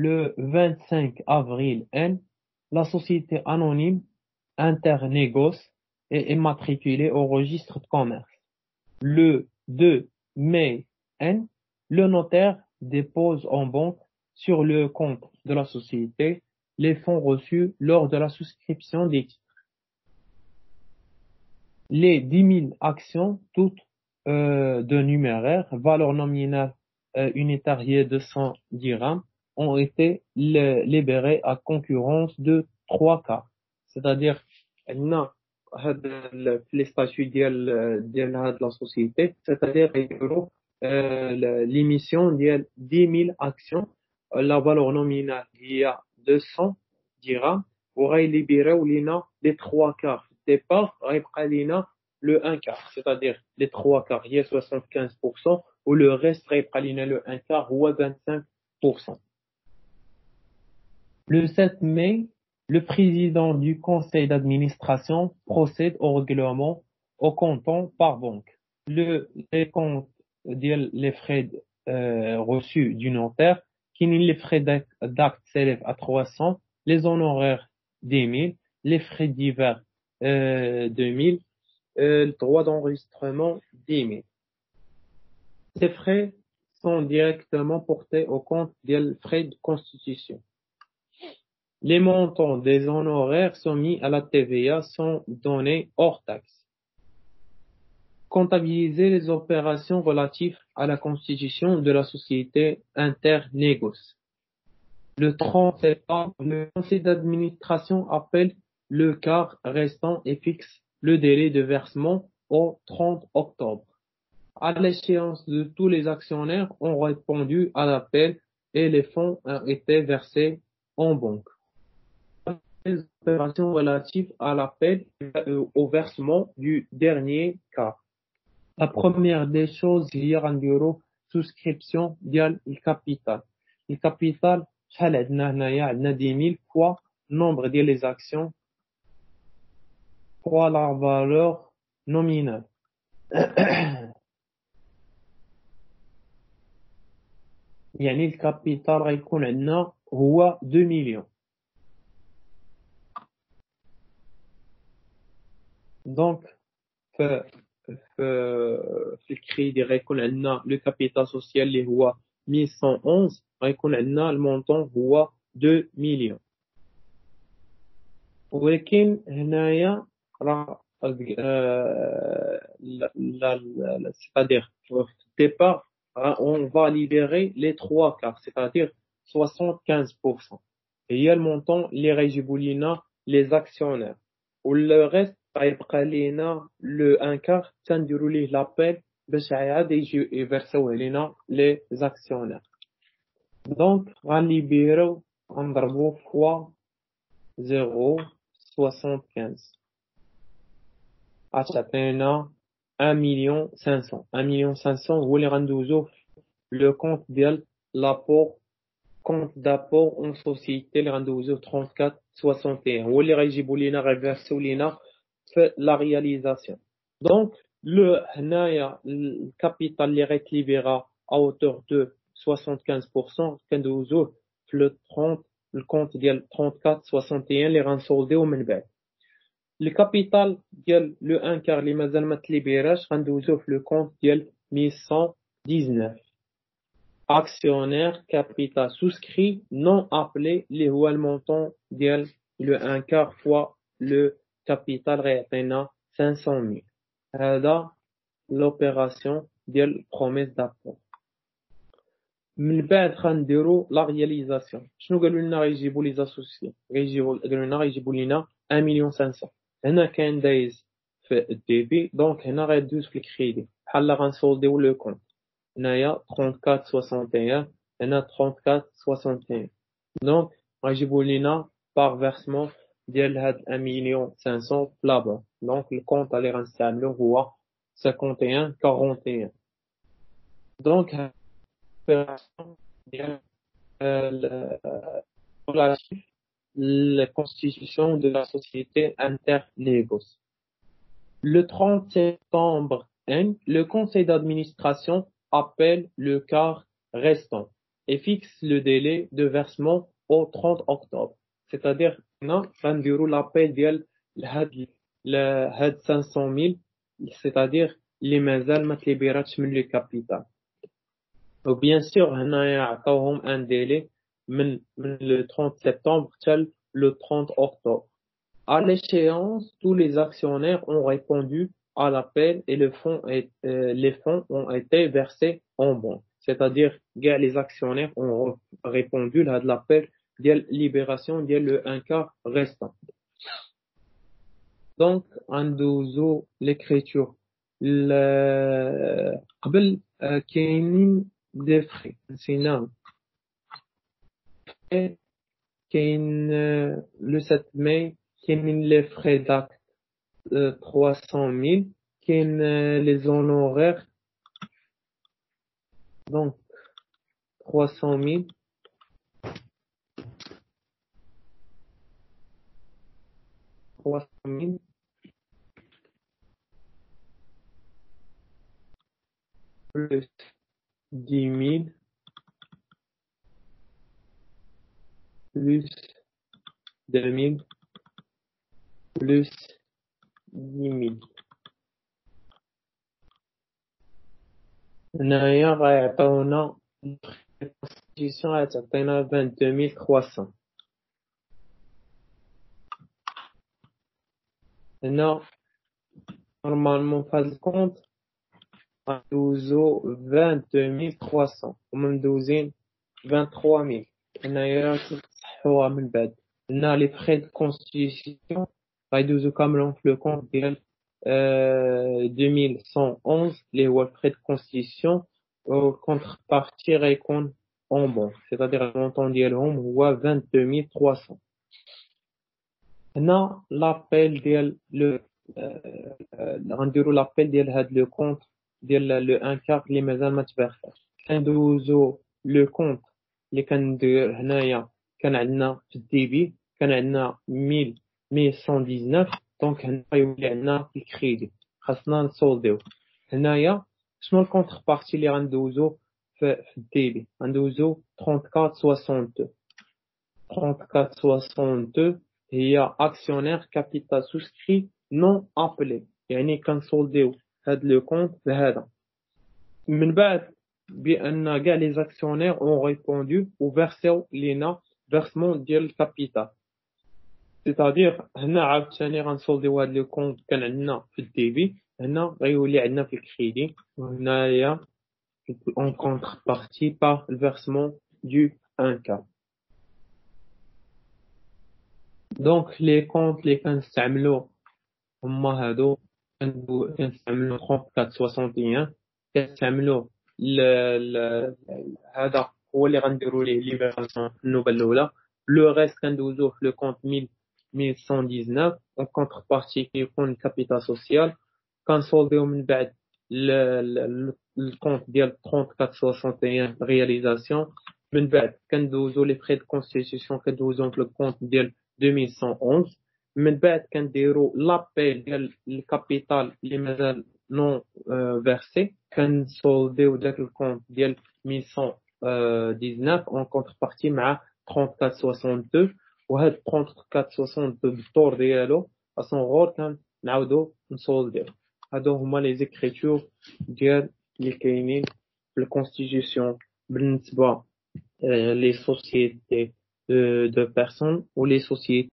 le 25 avril N, la société anonyme Internégoce est immatriculée au registre de commerce. Le 2 mai N, le notaire dépose en banque sur le compte de la société les fonds reçus lors de la souscription des titres. Les 10 000 actions, toutes de numéraire, valeur nominale unitaire de 100 dirhams, ont été libérées à concurrence de 3 quarts. C'est-à-dire, les statuts de la société, c'est-à-dire l'émission de 10 000 actions, la valeur nominale il y a 200 dirhams, pour libérer les 3 quarts. Départ, le 1 quart, c'est-à-dire les 3 quarts, il y a 75%, ou le reste, le 1 quart, ou 25%. Le 7 mai, le président du conseil d'administration procède au règlement au comptant par banque. Les comptes, les frais reçus du notaire, qui les frais d'acte s'élèvent à 300, les honoraires 10 000, les frais divers 2 000, le droit d'enregistrement 10 000. Ces frais sont directement portés au compte des frais de constitution. Les montants des honoraires soumis à la TVA sont donnés hors taxe. Comptabiliser les opérations relatives à la constitution de la société Internégoce. Le 30 septembre, le conseil d'administration appelle le quart restant et fixe le délai de versement au 30 octobre. À l'échéance de tous les actionnaires ont répondu à l'appel et les fonds ont été versés en banque. Les opérations relatives à l'appel au versement du dernier quart. La première des choses, il y a un bureau souscription ديال الكابيتال. الكابيتال شحال عندنا هنايا؟ عندنا 10 000 fois nombre ديال les actions fois la valeur nominale. يعني الكابيتال غيكون عندنا هو 2 millions. Donc في الكريدي غيكون عندنا لو كابيتال سوسيال اللي هو 1111 غيكون عندنا المونطون هو 2 مليون. ولكن هنايا راه c'est-à-dire au départ on va libérer les 3 quarts, c'est-à-dire 75%. Et il y a le montant اللي غيجيبوا لينا les actionnaires. Ou le reste غيبقى لينا le 1 quart تنديروا ليه لابيل باش عاد يجي يفرسوه لينا les actionnaires. Donc غنليبيرو غنضربو fois 0,75 عطينا 1,500,000. 1,500,000 هو اللي غندوزو le compte ديال l'apport, compte d'apport en société اللي غندوزو 34,61 هو اللي غيجيبو لينا غيفرسو لينا في la réalisation. Donc هنايا الكابيتال اللي غيتليبيرا à hauteur de 75% كندوزوه في le 30 الكونت ديال 34,61 اللي غنسولديو من بعد. الكابيتال ديال لو 1 كار اللي مازال ما تليبيراش غندوزوه في لو كونت ديال 1119. اكسيونير كابيتال سوسكري نون ابلي اللي هو المونطون ديال لو 1 كار فوا لو كابيتال غيعطينا 500,000. هذا لوبيراسيون ديال بروميس دابور. من بعد غنديرو لا رياليزاسيون. شنو قالوا لنا غيجيبوا لي زاسوسيي؟ قالوا لنا غيجيبوا لينا 1,500,000. هنا كاين دايز في الديبي، دونك هنا غيدوز في الكريدي بحال غنسولديو لو كونت. هنايا 34,61 هنا 34,61 دونك غيجيبوا لينا باغ فيرسمون ديال هاد 1,500,000 بلا. دونك الكونت اللي غنستعملو هو 51,41. دونك relatif la constitution de la société Internégoce. Le 30 septembre, le conseil d'administration appelle le quart restant et fixe le délai de versement au 30 octobre. C'est-à-dire, on غنديروا l'appel ديال هاد 500 000, c'est-à-dire اللي مازال ما تليبيراتش من لو كابيتال. وبيان سور هنايا عطاوهم ان ديلي من le 30 septembre حتى le 30 octobre. À l'échéance, tous les actionnaires ont répondu à l'appel et les fonds ont été versés en bon. C'est-à-dire que les actionnaires ont répondu à l'appel de libération de le 1 quart restant. Donc, ندوزو l'écriture. قبل كاينين des frais. نسينا. كاين le 7 mai كاين les frais d'acte 300 000 كاين les honoraires donc 300 000 plus 10 000 plus 2 000 plus 10 000. هنايا غيعطيونا الكونستيتيسيون غتعطينا 22300. هنا نورمالمون في هاد الكونت غندوزو 22300 وما مدوزين 23000. هنايا تصحوها من بعد. هنا لي فخي دو كونستيتيسيون غيدوزو كاملون في لو كونت ديال 2111 اللي هو الفخي دو كونستيتيسيون والكونتربارتي غيكون اون بون c'est-à-dire المونطون ديالهم هو 22300. هنا لابيل ديال لو غنديرو لابيل ديال هاد لو كونت ديال لو ان كار اللي مازال ما تبارفاش. كندوزو لو كونت اللي كندير هنايا كان عندنا في الديبي كان عندنا 1119 دونك هنا يولي عندنا الكريدي خاصنا نسولديو. هنايا شنو الكونتر بارتي اللي غندوزو في الديبي غندوزو 3462. 3462 هي actionnaire capital souscrit non appelé يعني كنسولديو هاد لو كونت بهذا من بعد بان كاع لي actionnaires ont répondu ou versé لينا versement ديال الكابيتال. c'est-à-dire هنا عاوتاني غنسولديو هاد لو كونت كان عندنا في الديبي هنا غيولي عندنا في الكريدي وهنايا en contrepartie par le versement du 1 quart. دونك لي كونت اللي كنستعملو هما هادو كنستعملو 3461 كنستعملو هذا هو اللي غنديرو ليه ليبراسيون في النوبه الاولى. لو ريست كندوزوه في لو كونت 1119 اون كونتر بارتي كيكون الكابيتال سوسيال كنسولديو من بعد الكونت ديال 3461 رياليزاسيون. من بعد كندوزو لي فري دو كونستيتيسيون كندوزوهم في الكونت ديال 2111. من بعد كنديرو لابيل ديال الكابيتال اللي مازال نون فيرسي كنسولديو داك الكونت ديال 1119 اون كونتربارتي مع 3462 وهاد 3462 بالطور ديالو اصلا غير كنعاودو نسولديو. هادو هما لي زيكريتور ديال اللي كاينين في الكونستيتيسيون بالنسبه les sociétés de personnes ou les sociétés